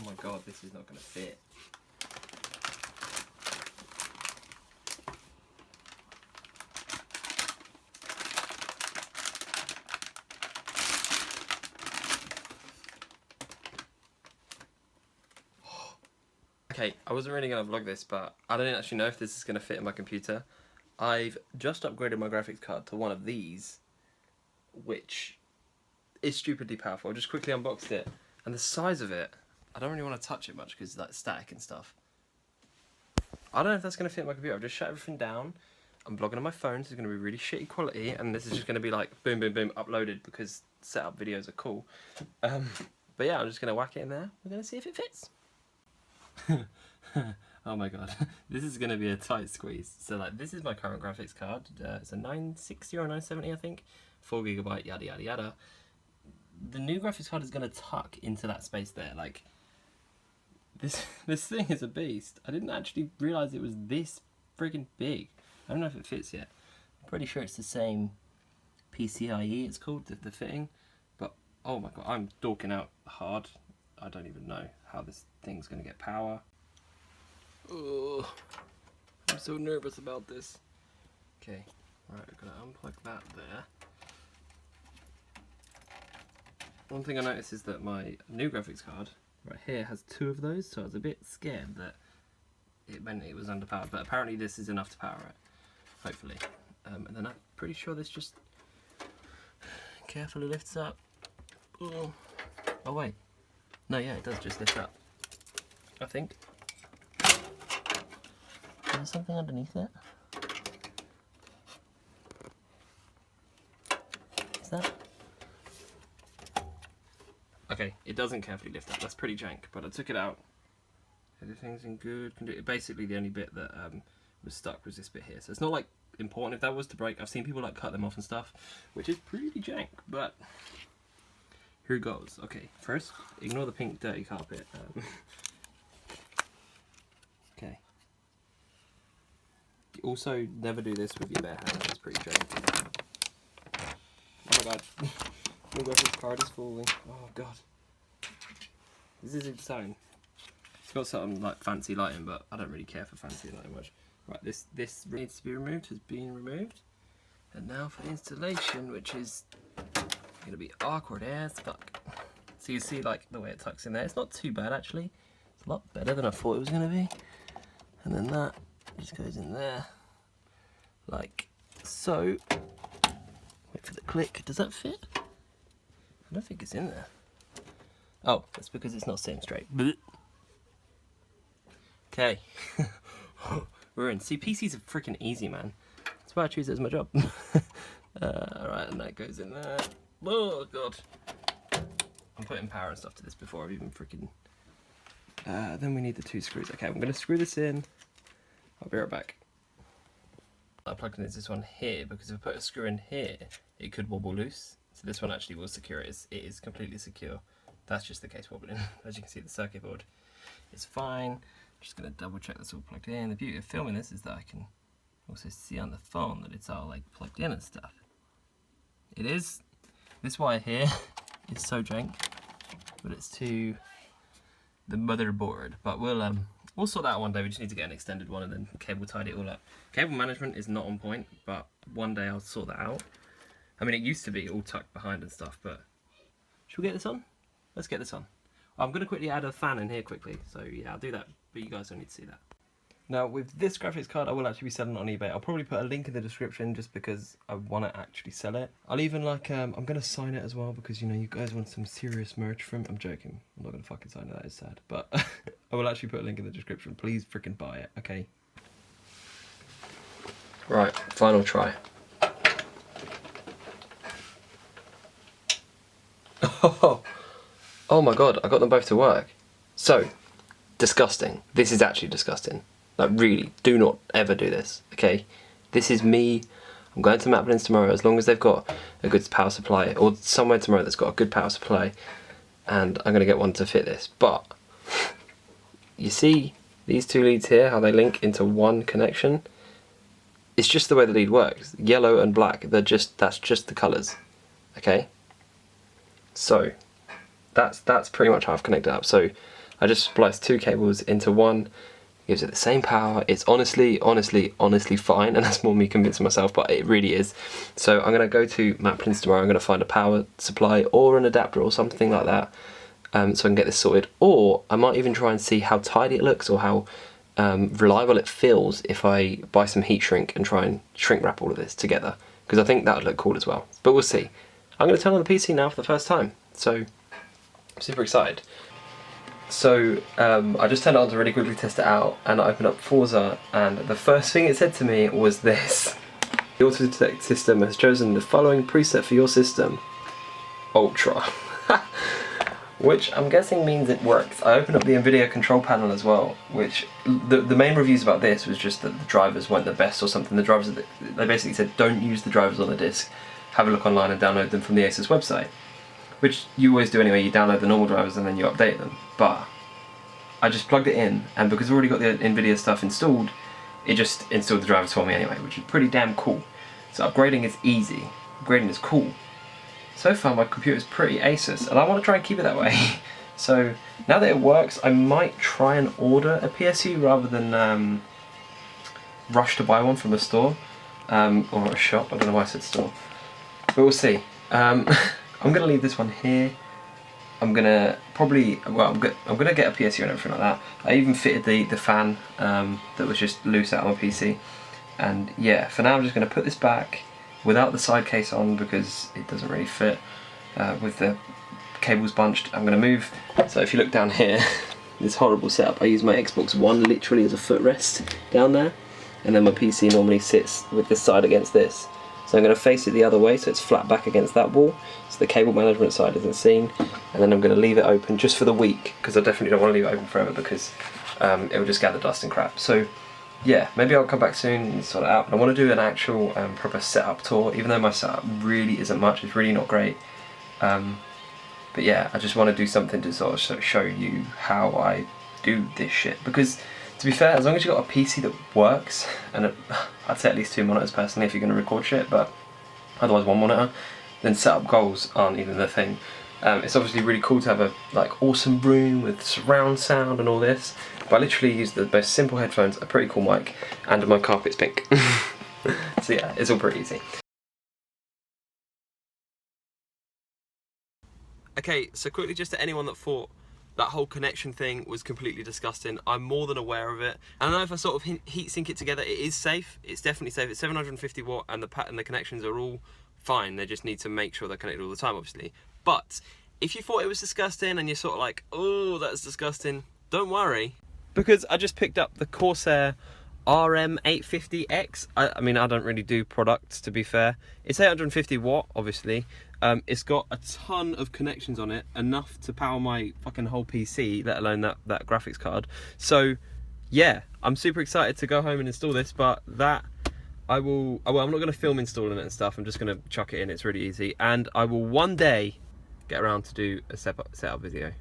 my god, this is not going to fit. Okay, I wasn't really going to vlog this, but I don't actually know if this is going to fit in my computer. I've just upgraded my graphics card to one of these, which is stupidly powerful. I just quickly unboxed it, and the size of it, I don't really want to touch it much because it's like static and stuff. I don't know if that's going to fit in my computer. I've just shut everything down. I'm vlogging on my phone, so it's going to be really shitty quality, and this is just going to be like boom, boom, boom, uploaded because setup videos are cool. But yeah, I'm just going to whack it in there. We're going to see if it fits. Oh my god, this is going to be a tight squeeze. So like, this is my current graphics card. It's a 960 or 970, I think. 4GB, yada yada yada. The new graphics card is going to tuck into that space there. Like, this thing is a beast. I didn't actually realise it was this friggin' big. I don't know if it fits yet. I'm pretty sure it's the same PCIe, it's called, the fitting. But, oh my god, I'm dorking out hard. I don't even know how this thing's going to get power. Oh, I'm so nervous about this. Okay, right, we're going to unplug that there. One thing I noticed is that my new graphics card right here has 2 of those, so I was a bit scared that it meant it was underpowered, but apparently this is enough to power it, hopefully. And then I'm pretty sure this just carefully lifts up. Oh wait. No, yeah, it does just lift up, I think. Is there something underneath it? Is that? Okay, it doesn't carefully lift up. That's pretty jank, but I took it out. Everything's in good condition. Basically, the only bit that was stuck was this bit here. So it's not like important if that was to break. I've seen people like cut them off and stuff, which is pretty jank, but here goes. Okay, first, ignore the pink dirty carpet. Okay. Also, never do this with your bare hands. It's pretty jank. Oh my god. My graphics card is falling. Oh god. This is insane. It's got something like fancy lighting, but I don't really care for fancy lighting much. Right, this needs to be removed, has been removed. And now for installation, which is gonna be awkward as fuck. So you see like the way it tucks in there. It's not too bad actually. It's a lot better than I thought it was gonna be. And then that just goes in there, like so. Wait for the click. Does that fit? I don't think it's in there. Oh, that's because it's not sitting straight. Okay. We're in. See, PCs are freaking easy, man. That's why I choose it as my job. Alright, and that goes in there. Oh, God. I'm putting power and stuff to this before I've even freaking... then we need the 2 screws. Okay, I'm going to screw this in. I'll be right back. I plugged in this one here because if I put a screw in here, it could wobble loose. So this one actually will secure it. It is completely secure. That's just the case wobbling. As you can see, the circuit board is fine. Just going to double check that's all plugged in. The beauty of filming this is that I can also see on the phone that it's all like plugged in and stuff. It is. This wire here is so jank, but it's to the motherboard. But we'll sort that out one day. We just need to get an extended one and then cable tied it all up. Cable management is not on point, but one day I'll sort that out. I mean, it used to be all tucked behind and stuff, but should we get this on? Let's get this on. I'm going to quickly add a fan in here quickly, so yeah, I'll do that, but you guys don't need to see that. Now, with this graphics card, I will actually be selling it on eBay. I'll probably put a link in the description just because I want to actually sell it. I'll even, like, I'm going to sign it as well because, you know, you guys want some serious merch from it. I'm joking. I'm not going to fucking sign it, that is sad. But I will actually put a link in the description. Please freaking buy it, okay? Right, final try. Oh my god, I got them both to work. So, disgusting. This is actually disgusting. Like, really, do not ever do this, okay? This is me. I'm going to Maplins tomorrow, as long as they've got a good power supply, or somewhere tomorrow that's got a good power supply, and I'm going to get one to fit this. But, you see these 2 leads here, how they link into one connection? It's just the way the lead works. Yellow and black, that's just the colours, okay? So, that's pretty much how I've connected it up. So I just spliced 2 cables into one, gives it the same power. It's honestly fine, and that's more me convincing myself, but it really is. So I'm gonna go to Maplins tomorrow. I'm gonna find a power supply or an adapter or something like that, so I can get this sorted. Or I might even try and see how tidy it looks or how reliable it feels if I buy some heat shrink and try and shrink wrap all of this together, because I think that would look cool as well. But we'll see. I'm gonna turn on the PC now for the first time, so I'm super excited. So I just turned it on to really quickly test it out, and I opened up Forza, and the first thing it said to me was this: the auto detect system has chosen the following preset for your system, Ultra. Which I'm guessing means it works. I opened up the NVIDIA control panel as well, which the main reviews about this was just that the drivers weren't the best or something. The drivers, they basically said don't use the drivers on the disc, have a look online and download them from the Asus website. Which you always do anyway, you download the normal drivers and then you update them. But I just plugged it in, and because I've already got the NVIDIA stuff installed, it just installed the drivers for me anyway, which is pretty damn cool. So upgrading is easy, upgrading is cool. So far my computer is pretty Asus, and I want to try and keep it that way. So now that it works, I might try and order a PSU rather than rush to buy one from a store, or a shop. I don't know why I said store, but we'll see. I'm gonna leave this one here. I'm gonna probably, well, I'm gonna get a PSU and everything like that. I even fitted the fan that was just loose out of my PC. And yeah, for now I'm just gonna put this back without the side case on because it doesn't really fit with the cables bunched. I'm gonna move. So if you look down here, this horrible setup, I use my Xbox One literally as a footrest down there, and then my PC normally sits with this side against this. So I'm going to face it the other way so it's flat back against that wall, so the cable management side isn't seen, and then I'm going to leave it open just for the week, because I definitely don't want to leave it open forever because it will just gather dust and crap. So yeah, maybe I'll come back soon and sort it out. But I want to do an actual proper setup tour, even though my setup really isn't much, it's really not great. But yeah, I just want to do something to sort of show you how I do this shit, because to be fair, as long as you've got a PC that works, and I'd say at least 2 monitors personally if you're going to record shit, but otherwise 1 monitor, then setup goals aren't even the thing. It's obviously really cool to have a awesome room with surround sound and all this, but I literally use the most simple headphones, a pretty cool mic, and my carpet's pink. So yeah, it's all pretty easy. Okay, so quickly, just to anyone that thought that whole connection thing was completely disgusting, I'm more than aware of it. And I know if I sort of heat sink it together, it is safe. It's definitely safe. It's 750 watt, and the connections are all fine. They just need to make sure they're connected all the time, obviously. But if you thought it was disgusting and you're sort of like, oh, that's disgusting, don't worry, because I just picked up the Corsair RM850X. I mean, I don't really do products, to be fair. It's 850 watt, obviously. It's got a ton of connections on it, enough to power my fucking whole PC, let alone that graphics card. So yeah, I'm super excited to go home and install this, but that I will, well, I'm not going to film installing it and stuff, I'm just going to chuck it in, it's really easy, and I will one day get around to do a setup video.